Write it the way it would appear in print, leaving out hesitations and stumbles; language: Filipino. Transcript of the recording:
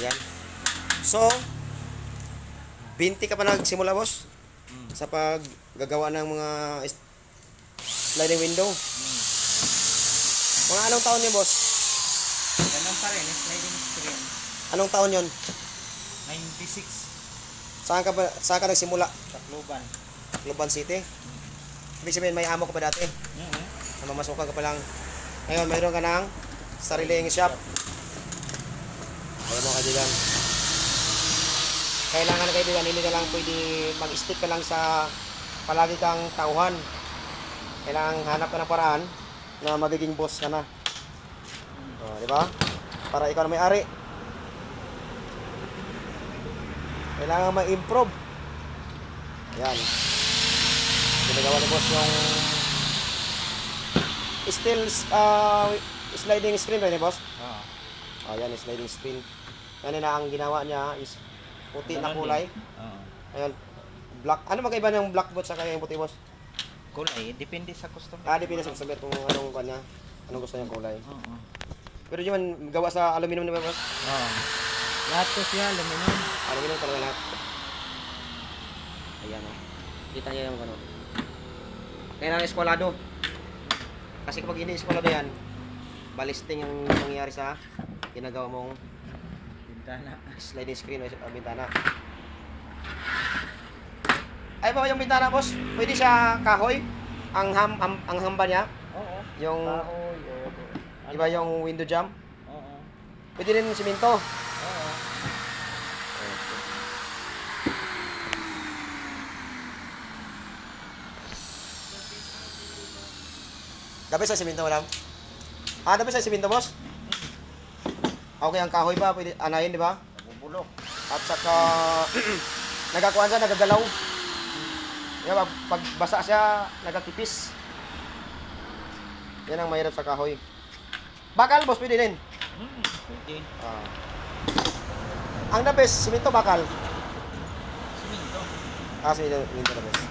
Yan. So, 20 ka pa nagsimula, boss? Sa paggagawa ng mga sliding window. Mga anong taon niyo, boss? Ganun pa rin, sliding screen. Anong taon yon? 96. Saan ka nagsimula? Tacloban. Tacloban City? Ibig sabihin, may amo ka pa dati? Mamasukan ka pa lang. Ngayon, mayroon ka ng sariling shop. Ayaw mo, kaibigan. Kailangan na, kaibigan, hindi ka lang pwede mag-stick ka lang sa palagi kang tauhan. Kailangan hanap ka ng paraan na magiging boss ka na. Di ba? Para ikaw na may-ari. Kailangan ma-improve. Yan. Ginagawa ni boss yung still sliding screen rin, boss? Oo. Ayan, sliding screen. Yan na ang ginawa niya is puti na kulay. Oo. Ayan, black. Ano magkaiba ng black boot sa kaya yung puti, boss? Kulay, depende sa customer. Depende sa customer kung anong kanya, anong gusto niyang kulay. Oo. Pero di man gawa sa aluminum, di ba, boss? Oo. Lahat to siya, aluminum. Aluminum talaga lahat. Ayan, oh. Kita niya yung gano'n. Kailangan eskwalado. Kasi kapag hindi eskwalado yan, balisting yung nangyayari sa ginagawa mong Bintana. sliding screen o bintana. Ay ba yung bintana, boss? Pwede siya kahoy? Ang hamba niya? Oo. Yung, Kahoy, oo. di ba yung window jam? Oo. Pwede rin simento. Oo. Dapat sa simento, madam? Dapat sa simento, boss? Okay, ang kahoy ba? Pwede anayin, di ba? Nabubulok. At saka, nagkakuhan siya, nagagalaw. Yan, pag basa siya, nagkakipis. Yan ang mahirap sa kahoy. Bakal, boss, pwede din. Pwede. Ang the best, simento bakal. Siminto. Simento the best.